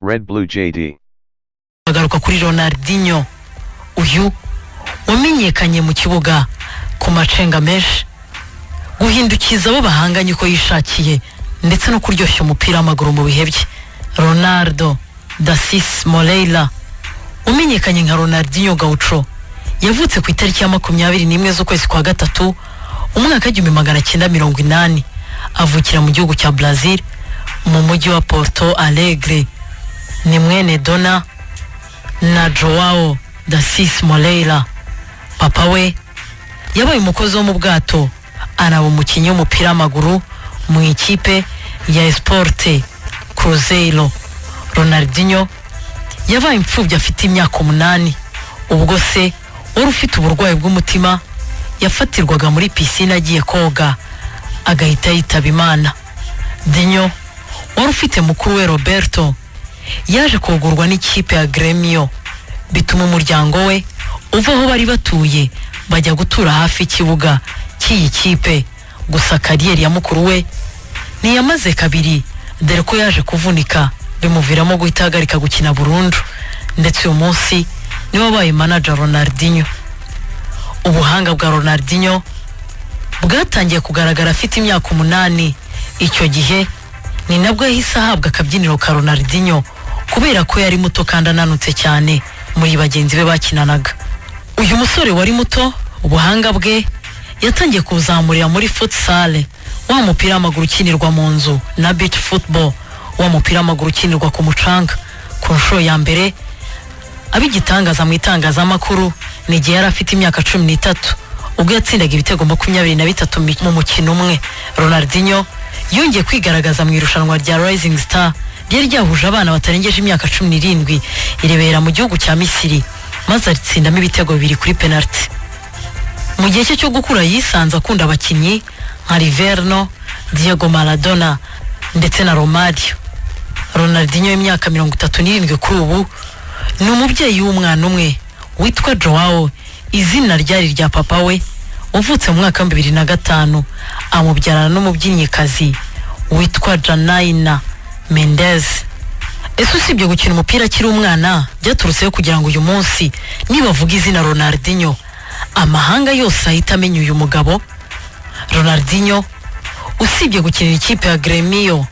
Red Blue JD. Bagaruka kuri Ronaldinho, uyu wamenyekanye mu kibuga ku macenga menshi, guhindukiza abo bahanganye uko yishakiye ndetse no kuryoshya umupira w'amaguru mu bihe bye. Ronaldo da Moreira, umenyekanye nka Ronaldinho Gaucho, yavutse ku itariki ya 21 z'ukwezi kwa gatatu umwaka 1980, avukira mu gihugu cya Brazil mu mujyi wa Porto Alegre. Ni mwene Dona na Joao da Moreira. Papa we yabaye umukozi wo mu bwato, anaba umukinnyi w'umupira w'amaguru mu ikipe ya Esporte Cruzeiro. Ronaldinho yabaye imfubyi afite imyaka 8, ubwo se wari ufite uburwayi bw'umutima yafatirwaga muri piscine agiye koga agahita yitaba Imana. Dinho wari ufite mukuru we Roberto yaje kugurwa n'ikipe ya Grêmio, bituma umuryango we uva aho bari batuye bajya gutura hafi ikibuga cy'iyi kipe. Gusa kariyeri ya mukuru we ntiyamaze kabiri, dore ko yaje kuvunika bimuviramo guhita ahagarika gukina burundu, ndetse uyu munsi niwe wabaye manager Ronaldinho. Ubuhanga bwa Ronaldinho bwatangiye kugaragara afite imyaka 8. Icyo gihe ni nabwo yahise ahabwa akabyiniro ka Ronaldinho kubera ko yari muto kandi ananutse cyane muri bagenzi be bakinanaga. Uyu musore wari muto, ubuhanga bwe yatangiye kuzamurira muri futsal, wa mupira w'amaguru ukinirwa mu nzu, na beach football, wa mupira w'amaguru ukinirwa ku mucanga. Ku nshuro ya mbere abigitangaza mu itangazamakuru ni igihe yari afite imyaka 13, ubwo yatsindaga ibitego 23 mu mukino umwe. Ronaldinho yongeye kwigaragaza mu irushanwa rya Rising Star ryari ryahuje abana batarengeje imyaka 17, irebera mu gihugu cya Misiri, maze atsindamo ibitego 2 kuri penalty. Mu gihe cyo gukura yisanze akunda abakinnyi nka Rivelino, Diego Maradona ndetse na Romario. Ronaldinho y'imyaka 37 kuri ubu ni umubyeyi w'umwana umwe witwa Joao, izina ryari rya papa we, uvutse mu mwaka 2005, amubyarana n'umubyinnyikazi witwa Janaina Mendez. Ese usibye gukina umupira akiri umwana, byaturutseho kugira ngo uyu munsi nibavuga izina Ronaldinho amahanga yose ahita amenya uyu mugabo. Ronaldinho usibye gukinira ikipe ya Grêmio,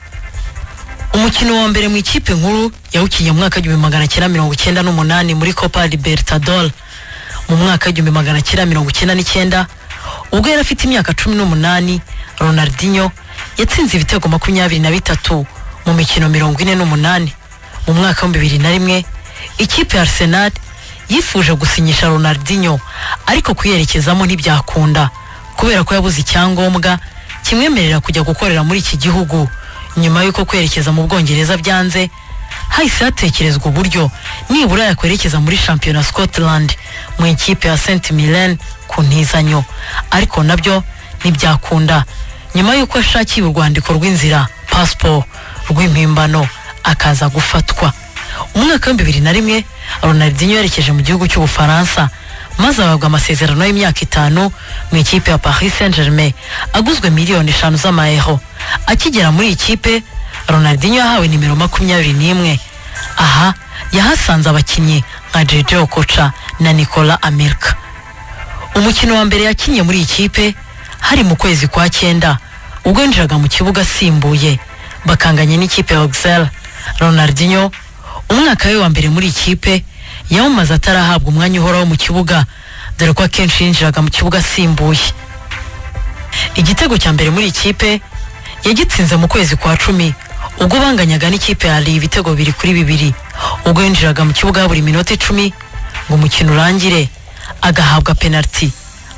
umukino wa mbere mu ikipe nkuru yawukinye mu mwaka 1998 muri Copa Libertadores. Mu mwaka 1999 ubwo yari afite imyaka 18, Ronaldinho yatsinze ibitego 23 mu mikino 48. Mu mwaka 2001 ikipe ya Arsenal yifuje gusinyisha Ronaldinho, ariko kuyerekezamo ntibyakunda kubera ko yabuze icyangombwa kimwemerera kujya gukorera muri iki gihugu. Nyuma yuko kwerekeza mu Bwongereza byanze, hahise hatekerezwa uburyo nibura yakwerekeza muri Championnat Scotland mu ikipe ya St Mirren ku ntizanyo, ariko nabyo ntibyakunda. Nyuma yuko ashakiye urwandiko rw'inzira passport rw'impimbano akaza gufatwa. Umwaka wa 2001 Ronaldinho yerekeje mu gihugu cy'Ubufaransa, maze ahabwa amasezerano y'imyaka 5 mu ikipe ya Paris Saint-Germain aguzwe miliyoni 5 z'amayero. Akigera muri ikipe, Ronaldinho yahawe nimero 21. Aha yahasanze abakinnyi nka JJ Okocha na Nicolas Anelka. Umukino wa mbere yakinye muri ikipe hari mu kwezi kwa 9, ubwo yinjiraga mu kibuga asimbuye bakanganye n'ikipe ya Auxerre. Ronaldinho umwaka we wa mbere muri ikipe yawumaze atarahabwa umwanya uhoraho mu kibuga, dore ko akenshi yinjiraga mu kibuga asimbuye. Igitego cya mbere muri ikipe yagitsinze mu kwezi kwa 10, ubwo banganyaga n'ikipe ya ibitego 2-2, ubwo yinjiraga mu kibuga buri minota 10 ngo umukino urangire agahabwa penalty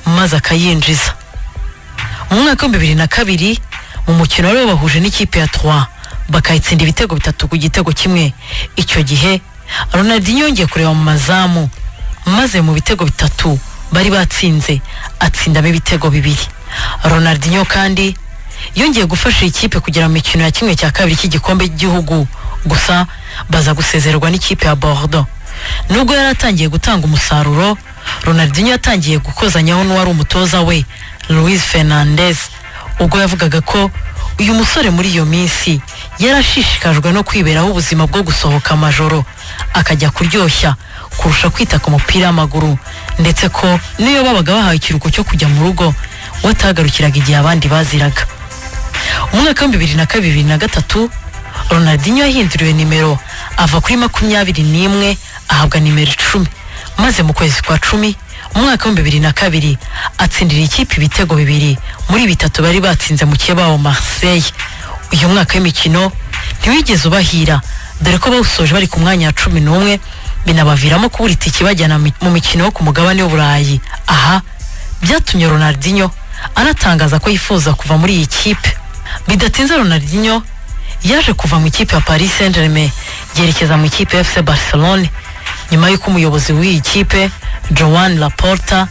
maze akayinjiza. Mu mwaka wa 2002 mu mukino wari wabahuje n'ikipe ya 3 bakayitsinda ibitego 3 ku gitego kimwe. Icyo gihe Ronaldinho yongeye kureba mu mazamu, maze mu bitego 3 bari batsinze atsindamo ibitego 2. Ronaldinho kandi yongeye gufasha ikipe kugera mu mikino ya 1/2 cy'igikombe cy'igihugu, gusa baza gusezererwa n'ikipe ya Bordeaux. Nubwo yari atangiye gutanga umusaruro, Ronaldinho yatangiye gukozanyaho n'uwari umutoza we Luis Fernandes, ubwo yavugaga ko uyu musore muri iyo minsi yarashishikajwe no kwiberaho ubuzima bwo gusohoka amajoro akajya kuryoshya kurusha kwita ku mupira w'amaguru, ndetse ko niyo babaga bahawe ikiruhuko cyo kujya mu rugo watagarukiraga igihe abandi baziraga. Umwaka wa 2002-2003 Ronaldinho yahinduriwe nimero ava kuri 21 ahabwa nimero 10, maze mu kwezi kwa 10 umwaka wa 2002 atsindira ikipe ibitego 2 muri 3 bari batsinze mu Kibaho Marseille. Uyu mwaka w'imikino ntiwigeze ubahira, dore ko bawusoje bari ku mwanya wa 11, binabaviramo kubura itike bajyana mu mikino yo ku mugabane w'Uburayi. Aha byatumye Ronaldinho anatangaza ko yifuza kuva muri iyi kipe. Bidatinze Ronaldinho yaje kuva mu ikipe ya Paris Saint-Germain yerekeza mu ikipe ya FC Barcelone, nyuma y'uko umuyobozi w'iyi kipe Joan Laporta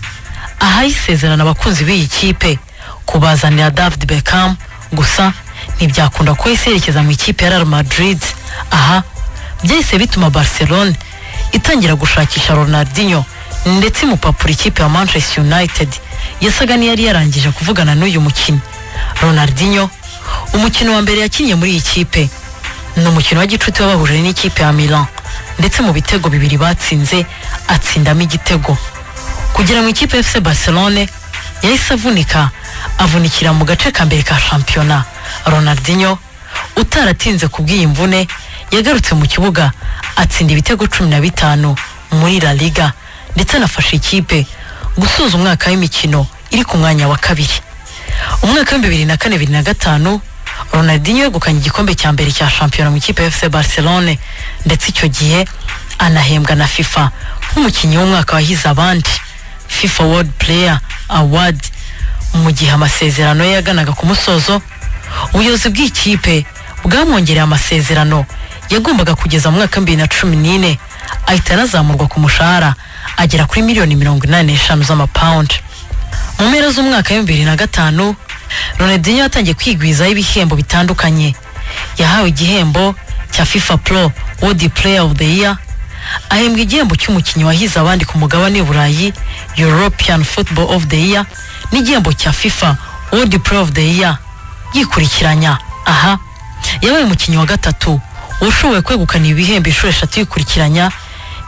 ahayisezerana abakunzi b'iyi kipe kubazanira David Beckham, gusa ntibyakunda ko yerekeza mu ikipe ya Real Madrid. Aha byahise bituma Barcelone itangira gushakisha Ronaldinho, ndetse mupapura ikipe ya Manchester United yasaga n'iyari yarangije kuvugana n'uyu mukinnyi. Ronaldinho umukino wa mbere yakinnye muri iyi kipe ni umukino wa gicuti wabahuje n'ikipe ya Milan, ndetse mu bitego 2 batsinze atsindamo igitego. Kugera mu ikipe ya FC Barcelone yahise avunikira mu gace ka mbere ka shampiyona. Ronaldinho utaratinze kubw'iyi mvune yagarutse mu kibuga atsinda ibitego 15 muri La Liga, ndetse anafasha ikipe gusoza umwaka w'imikino iri ku mwanya wa 2. Umwaka wa 2004-2005 Ronaldinho yegukanye igikombe cya mbere cya shampiyona mu ikipe ya FC Barcelone, ndetse icyo gihe anahembwa na FIFA nk'umukinnyi w'umwaka wahize abandi FIFA World Player Award. Mu gihe amasezerano ye yaganaga ku musozo, ubuyobozi bw'ikipe bwamwongereye amasezerano yagombaga kugeza mu mwaka wa 2014, ahita anazamurwa ku mushahara agera kuri $85 z'amapawundi. Mu mpera z'umwaka wa 2005 Ronaldinho yatangiye kwigwizaho ibihembo bitandukanye. Yahawe igihembo cya FIFA Pro World Player of the Year, ahembwa igihembo cy'umukinnyi wahize abandi ku mugabane w'Uburayi European Football of the Year, n'igihembo cya FIFA World Player of the Year yikurikiranya. Aha yabaye umukinnyi wa gatatu ushoboye kwegukana ibihembo inshuro 3 yikurikiranya,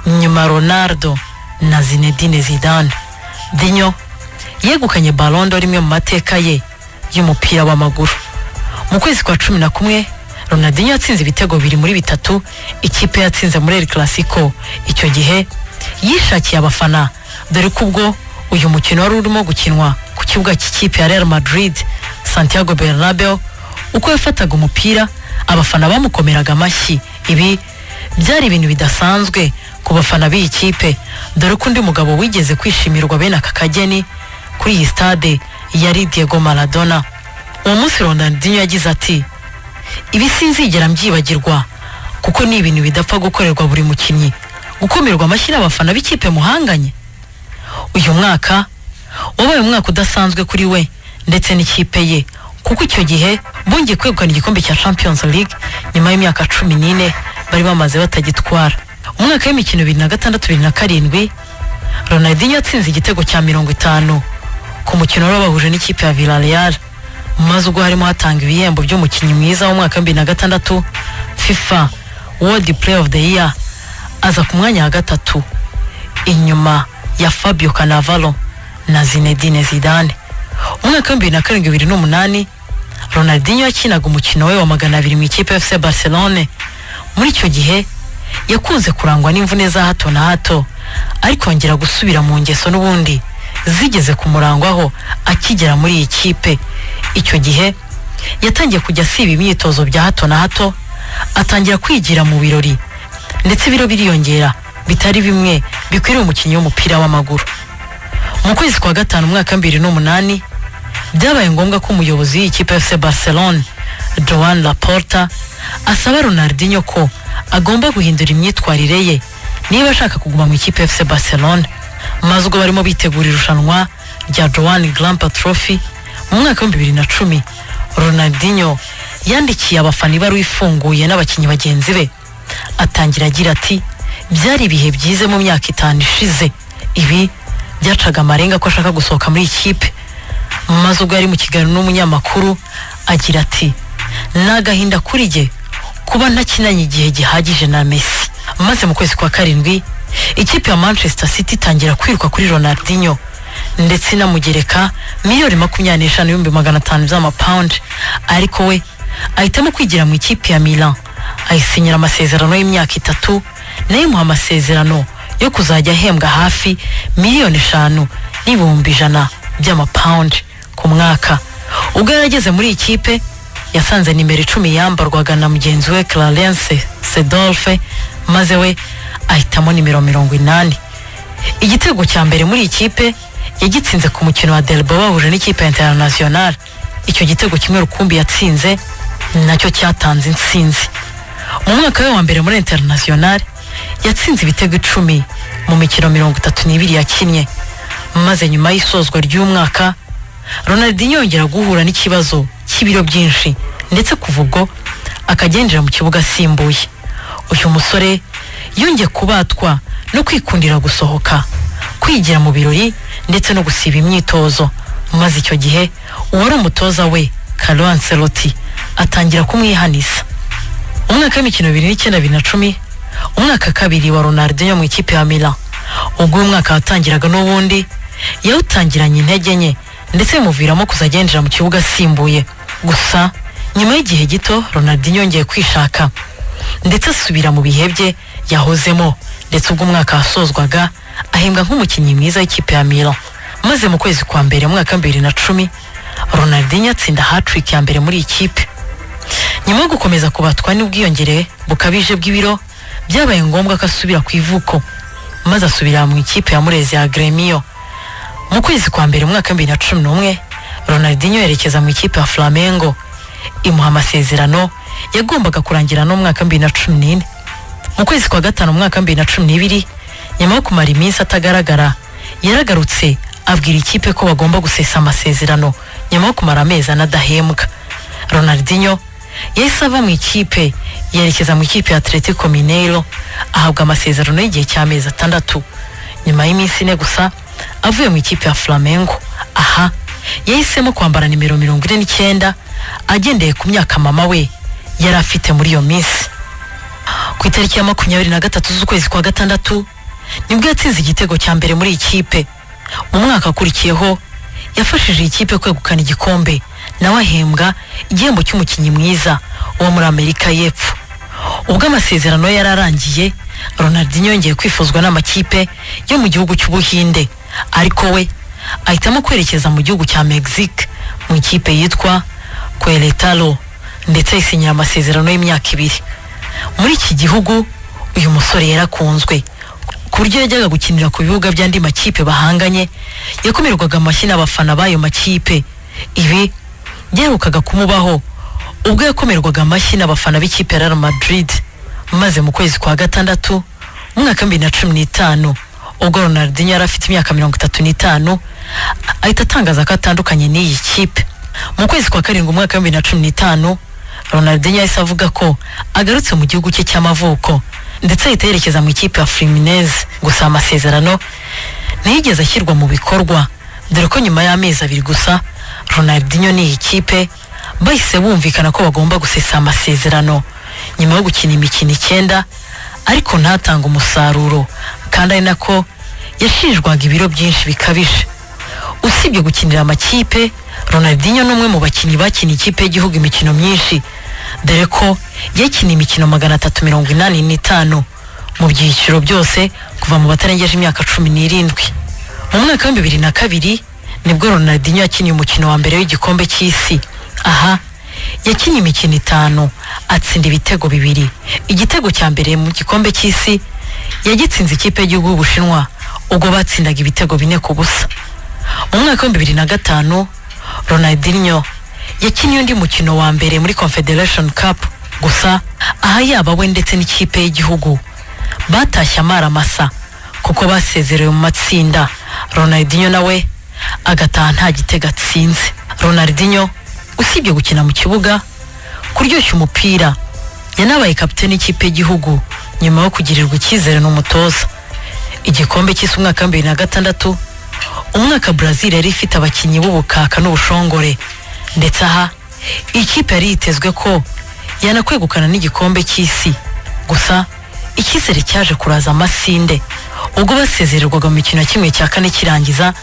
nyuma Ronaldo na Zinedine Zidane. Dinho yegukanye Ballon d'Or rimwe mu mateka ye y'umupira w'amaguru. Mu kwezi kwa 11 Ronaldinho yatsinze ibitego 2 muri 3 ikipe yatsinze muri El Clasico. Icyo gihe yishakiye abafana, dore ko ubwo uyu mukino wari urimo gukinwa ku kibuga cy'ikipe ya Real Madrid Santiago Bernabeu, uko yafataga umupira abafana bamukomeraga amashyi. Ibi byari ibintu bidasanzwe ku bafana b'iyi kipe, dore ko undi mugabo wigeze kwishimirwa bene aka kageni kuri iyi stade yari Diego Maradona. Uwo munsi Ronaldinho yagize ati, ibi sinzigera mbyibagirwa kuko ni ibintu bidapfa gukorerwa buri mukinnyi, gukomerwa amashyi n'abafana b'ikipe muhanganye. Uyu mwaka wabaye umwaka udasanzwe kuri we ndetse n'ikipe ye, kuko icyo gihe bongeye kwegukana igikombe cya Champions League nyuma y'imyaka 14 bari bamaze batagitwara. Umwaka w'imikino 2006-2007 Ronaldinho yatsinze igitego cya 50 ku mukino wabahuje n'ikipe ya Villarreal, maze ubwo harimo hatanga ibihembo by'umukinnyi mwiza w'umwaka wa 2006 FIFA World Player of the Year, aza ku mwanya wa 3 inyuma ya Fabio Cannavaro na Zinedine Zidane. Umwaka wa 2007-2008 Ronaldinho yakinaga umukino we wa 200 mu ikipe ya FC Barcelone. Muri icyo gihe yakunze kurangwa n'imvune za hato na hato, ariko yongera gusubira mu ngeso n'ubundi zigeze kumurangwaho akigera muri iyi kipe. Icyo gihe yatangiye kujya asiba imyitozo bya hato na hato, atangira kwigira mu birori, ndetse ibiro biriyongera bitari bimwe bikwiriye umukinnyi w'umupira w'amaguru. Mu kwezi kwa 5 umwaka wa 2008 byabaye ngombwa ko umuyobozi w'ikipe ya FC Barcelone Joan Laporta asaba Ronaldinho ko agomba guhindura imyitwarire ye niba ashaka kuguma mu ikipe ya FC Barcelone. Maze ubwo barimo bitegura irushanwa rya Joan Gamper Trophy mu mwaka wa 2010 Ronaldinho yandikiye abafana ibaruwa ifunguye n'abakinnyi bagenzi be, atangira agira ati, byari ibihe byize mu myaka 5 ishize. Ibi byacaga amarenga ko ashaka gusohoka muri ikipe. Maze ubwo yari mu kiganiro n'umunyamakuru agira ati, nagahinda kuri jye kuba ntakinanye igihe gihagije na Messi. Maze mu kwezi kwa karindwi ikipe ya Manchester City itangira kwiruka kuri Ronaldinho ndetse inamugereka miliyoni 25,500 z'amapawundi, ariko we ahitamo kwigira mu ikipe ya Milan ayisinyira amasezerano y'imyaka 3 nayo imuha amasezerano yo kuzajya ahembwa hafi miliyoni 5,100 by'amapawundi ku mwaka. Ubwo yarageze muri ikipe yasanze nimero 10 yambarwaga na mugenzi we Clarence Seedorf, maze we ahitamo nimero 80. Igitego cya mbere muri ikipe yagitsinze ku mukino wa Derby bahuje n'ikipe International. Icyo gitego kimwe rukumbi yatsinze nacyo cyatanze intsinzi. Mu mwaka we wa mbere muri International yatsinze ibitego 10 mu mikino 32 yakinnye. Maze nyuma y'isozwa ry'umwaka Ronaldinho yongera guhura n'ikibazo cy'ibiro byinshi ndetse kuva ubwo akagendera mu kibuga asimbuye. Uyu musore yongeye kubatwa no kwikundira gusohoka, kwigira mu birori ndetse no gusiba imyitozo. Maze icyo gihe uwari umutoza we Carlo Ancelotti atangira kumwihanisa. Umwaka w'imikino 2009-2010 umwaka kabiri wa Ronaldinho mu ikipe ya Milan. Ubwo umwaka watangiraga n'ubundi yawutangiranye intege nke ndetse bimuviramo kuzagendera mu kibuga asimbuye. Gusa nyuma y'igihe gito Ronaldinho yongeye kwishaka ndetse asubira mu bihe bye yahozemo, ndetse ubwo umwaka wasozwaga ahembwa nk'umukinnyi mwiza w'ikipe ya Milan. Maze mu kwezi kwa mbere mu mwaka 2010 Ronaldinho atsinda hat-trick ya mbere muri ikipe. Nyuma yo gukomeza kubatwa n'ubwiyongere bukabije bw'ibiro, byabaye ngombwa ko asubira ku ivuko, maze asubira mu ikipe ya Murezi ya Gremio. Mu kwezi kwa mbere mu mwaka 2011 Ronaldinho yerekeza mu ikipe ya Flamengo, imuha amasezerano yagombaga kurangira no mu mwaka 2014. Mu kwezi kwa gatanu mu mwaka 2012 nyuma yo kumara iminsi atagaragara yaragarutse abwira ikipe ko bagomba gusesa amasezerano nyuma yo kumara amezi anadahembwa. Ronaldinho yahise ava mu ikipe yerekeza mu ikipe ya Atletico Mineiro, ahabwa amasezerano y'igihe cy'amezi 6. Nyuma y'iminsi 4 gusa avuye mu ikipe ya Flamengo, aha yahisemo kwambara nimero 49 agendeye ku myaka mama we yari afite muri iyo minsi. Ku itariki ya 23 z'ukwezi kwa gatandatu nibwo yatsinze igitego cya mbere muri ikipe. Mu mwaka akurikiyeho yafashije ikipe kwegukana igikombe, nawe ahembwa igihembo cy'umukinnyi mwiza wo muri Amerika y'Epfo. Ubwo amasezerano yararangiye Ronaldinho yongeye kwifuzwa n'amakipe yo mu gihugu cy'Ubuhinde, ariko we ahitamo kwerekeza mu gihugu cya Mexique mu ikipe yitwa Querétaro, ndetse ayisinyira amasezerano y'imyaka 2. Muri iki gihugu uyu musore yarakunzwe ku buryo yajyaga gukinira ku bibuga by'andi makipe bahanganye yakomerwaga amashyi n'abafana b'ayo makipe. Ibi byaherukaga kumubaho ubwo yakomerwaga amashyi n'abafana b'ikipe ya Real Madrid. Maze mu kwezi kwa gatandatu mu mwaka 2015 ubwo Ronaldinho yari afite imyaka 35 ahita atangaza ko atandukanye n'iyi kipe. Mu kwezi kwa karindwi mu mwaka 2015 Ronaldinho yahise avuga ko agarutse mu gihugu cye cy'amavuko ndetse ahita yerekeza mu ikipe ya Fluminense. Gusa amasezerano ntiyigeze ashyirwa mu bikorwa, dore ko nyuma y'amezi 2 gusa Ronaldinho n'iyi kipe bahise bumvikana ko bagomba gusesa amasezerano nyuma yo gukina imikino 9 ariko ntatanga umusaruro, kandi ari nako yashinjwaga ibiro byinshi bikabije. Usibye gukinira amakipe, Ronaldinho n'umwe mu bakinnyi bakina ikipe y'igihugu imikino myinshi, dore ko yakina imikino 385 mu byiciro byose kuva mu batarengeje imyaka 17. Mu mwaka wa 2002 nibwo Ronaldinho yakiniye umukino wa mbere w'igikombe cy'isi. Aha yakiniye imikino 5 atsinda ibitego 2. Igitego cya mbere mu gikombe cy'isi yagitsinze ikipe y'igihugu y'Ubushinwa ubwo batsindaga ibitego 4-0. Mu mwaka wa 2005 Ronaldinho yakiniye undi mukino wa mbere muri Confederation Cup, gusa aha yaba we ndetse n'ikipe y'igihugu batashye amaramasa kuko basezerewe mu matsinda. Ronaldinho nawe agataha nta gitego atsinze. Ronaldinho usibye gukina mu kibuga, kuryoshya umupira, yanabaye kapiteni y'ikipe y'igihugu nyuma yo kugirirwa icyizere n'umutoza. Igikombe cy'isi umwaka 2006 umwaka Brazil yari ifite abakinnyi b'ubukaka n'ubushongore, ndetse aha ikipe yari yitezwe ko yanakwegukana n'igikombe cy'isi, gusa icyizere cyaje kuraza amasinde ubwo basezererwaga mu mikino ya kimwe cya kane kirangiza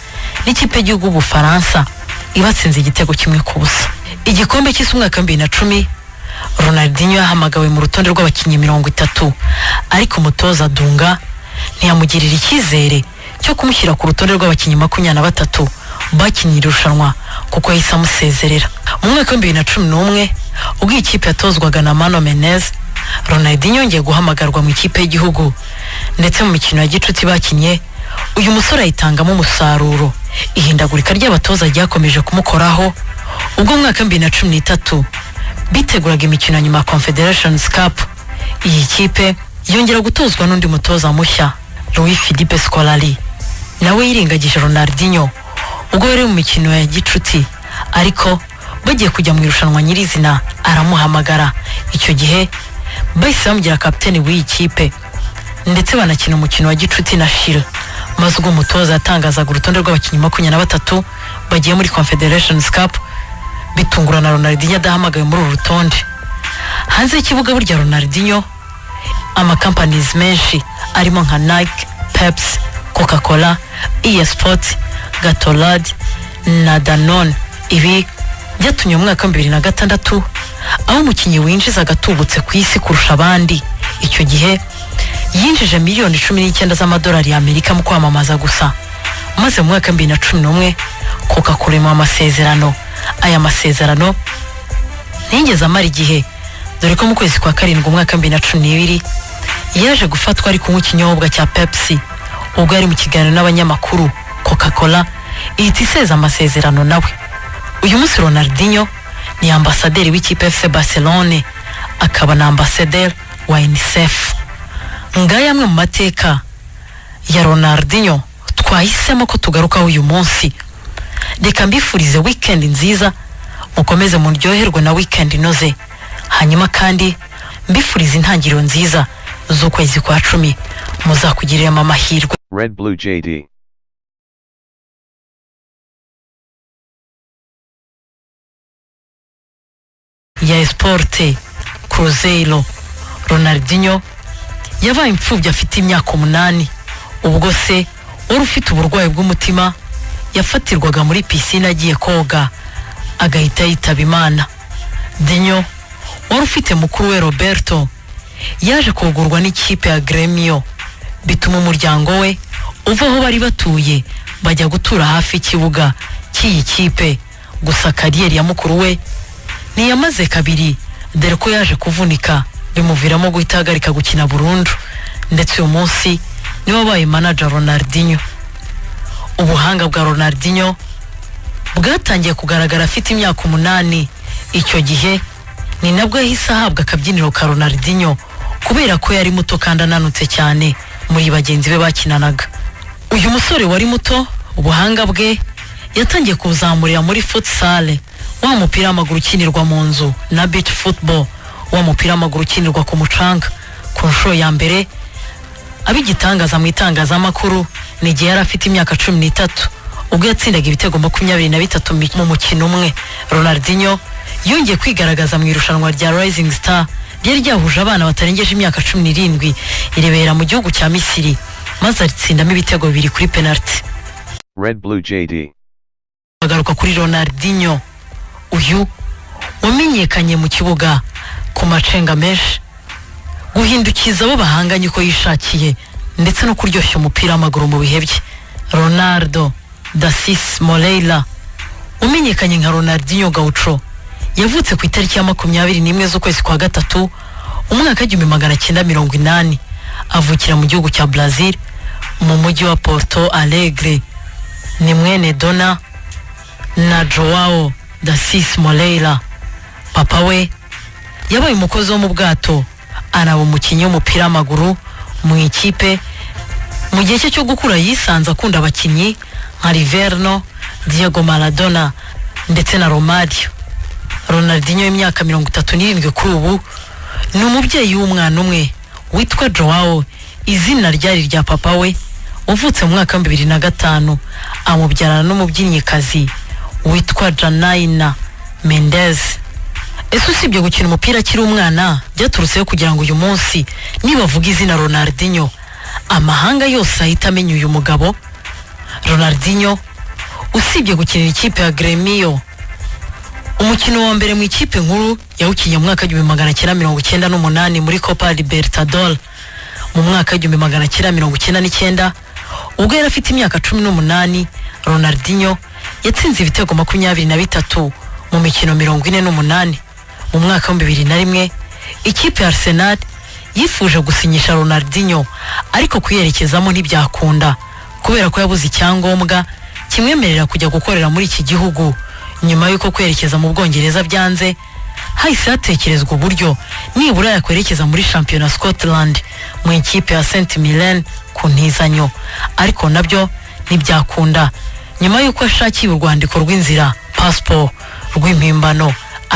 n'ikipe y'igihugu Bufaransa ibatsinze igitego kimwe ku busa. Igikombe cy'isi umwaka 2010 Ronaldinho yahamagawe mu rutonde rw'abakinnyi 30, ariko umutoza Dunga ntiyamugirira icyizere cyo kumushyira ku rutonde rw'abakinnyi 23 bakinnye irushanwa kuko yahise amusezerera. Mu mwaka 2011 ubwo ikipe yatozwaga na Mano Menez, Ronaldinho yongeye guhamagarwa mu ikipe y'igihugu, ndetse mu mikino ya gicuti bakinnye uyu musore ayitangamo umusaruro. Ihindagurika ry'abatoza ryakomeje kumukoraho ubwo mu mwaka 2013 biteguraga imikino nyuma ya Confederations Cup. Iyi kipe yongera gutozwa n'undi mutoza mushya, Luis Felipe Scolari, nawe yirengagije Ronaldinho ubwo yari mu mikino ya gicuti, ariko bagiye kujya mu irushanwa nyirizina aramuhamagara. Icyo gihe bahise bamugira kapiteni w'iyi kipe ndetse banakina umukino wa gicuti na Chile, maze ubwo umutoza yatangazaga urutonde rw'abakinnyi 23 bagiye muri Confederations Cup, bitungurana Ronaldinho adahamagaye muri uru rutonde. Hanze y'ikibuga burya Ronaldinho companies menshi arimo nka Nike, Pepsi, Coca-Cola, EA Sports, Gatorade na Danone, ibi byatumye mu mwaka 2006 aho umukinnyi winjiza agatubutse ku isi kurusha abandi. Icyo gihe yinjije miliyoni 19 z'amadolari y'Amerika mu kwamamaza gusa, maze mu mwaka 2011 Coca-Cola mu amasezerano. Aya masezerano ntiyigeze amara igihe, dore ko mu kwezi kwa karindwi umwaka 2012 yaje gufatwa ari kunywa ikinyobwa cya Pepsi ubwo yari mu kiganiro n'abanyamakuru. Coca-Cola ihita iseza amasezerano nawe. Uyu munsi Ronaldinho ni ambasaderi w'ikipe FC Barcelone, akaba na ambasaderi wa UNICEF. Ngaya amwe mu mateka ya Ronaldinho twahisemo ko tugarukaho uyu munsi. Reka mbifurize weekend nziza, mukomeze muryoherwe na weekend inoze, hanyuma kandi mbifurize intangiriro nziza z'ukwezi kwa 10 muzakugirira amahirwe. Red Blue JD. Ya Esporte Cruzeiro. Ronaldinho yabaye imfubyi afite imyaka 8, ubwo se wari ufite uburwayi bw'umutima yafatirwaga muri pisine agiye koga agahita yitaba Imana. Dinho wari ufite mukuru we Roberto yaje kugurwa n'ikipe ya Grêmio, bituma umuryango we uva aho bari batuye bajya gutura hafi ikibuga cy'iyi kipe. Gusa kariyeri ya mukuru we niyamaze kabiri, dore ko yaje kuvunika bimuviramo guhita ahagarika gukina burundu, ndetse uyu munsi niwe wabaye manager Ronaldinho. Ubuhanga bwa Ronaldinho bwatangiye kugaragara afite imyaka 8. Icyo gihe ni nabwo yahise ahabwa akabyiniro ka Ronaldinho kubera ko yari muto kandi ananutse cyane muri bagenzi be bakinanaga. Uyu musore wari muto, ubuhanga bwe yatangiye kuzamurira muri futsal, wa mupira w'amaguru ukinirwa mu nzu, na beach football, wa mupira w'amaguru ukinirwa ku mucanga. Ku nshuro ya mbere abigitangaza mu itangazamakuru ni igihe yari afite imyaka 13 ubwo yatsindaga ibitego 23 mu mukino umwe. Ronaldinho yongeye kwigaragaza mu irushanwa rya Rising Star ryari ryahuje abana batarengeje imyaka 17 irebera mu gihugu cya Misiri, maze atsindamo ibitego 2 kuri penalty. Red Blue JD. Bagaruka kuri Ronaldinho, uyu wamenyekanye mu kibuga ku macenga menshi, guhindukiza abo bahanganye uko yishakiye, ndetse no kuryoshya umupira w'amaguru mu bihe bye. Ronaldo da Moreira umenyekanye nka Ronaldinho Gaucho yavutse ku itariki ya 21 z'ukwezi kwa 3 umwaka 1980, avukira mu gihugu cya Brazil mu mujyi wa Porto Alegre. Ni mwene Dona na Joao da Moreira. Papa we yabaye umukozi wo mu bwato, anaba umukinnyi w'umupira w'amaguru mu ikipe. Mu gihe cyo gukura yisanze akunda abakinnyi nka Rivelino, Diego Maradona ndetse na Romario. Ronaldinho y'imyaka 37 kuri ubu ni umubyeyi w'umwana umwe witwa Joao, izina ryari rya papa we, uvutse mu mwaka 2005, amubyarana n'umubyinnyikazi witwa Janaina Mendes. ese usibye gukina umupira akiri umwana byaturutseho kugira ngo uyu munsi nibavuga izina Ronaldinho amahanga yose ahita amenya uyu mugabo? Ronaldinho usibye gukinira ikipe ya Gremio, umukino wa mbere mu ikipe nkuru yawukinye mu mwaka wa 1998 muri Copa Libertadores. Mu mwaka wa 1999 ubwo yari afite imyaka 18, Ronaldinho yatsinze ibitego 23 mu mikino 48. Mu mwaka wa 2001 ikipe ya Arsenal yifuje gusinyisha Ronaldinho ariko kuyerekezamo ntibyakunda kubera ko yabuze icyangombwa kimwemerera kujya gukorera muri iki gihugu. Nyuma yuko kwerekeza mu Bwongereza byanze, hahise hatekerezwa uburyo nibura yakwerekeza muri Championnat Scotland mu ikipe ya St Mirren ku ntizanyo, ariko nabyo ntibyakunda nyuma yuko ashakiye urwandiko rw'inzira passport rw'impimbano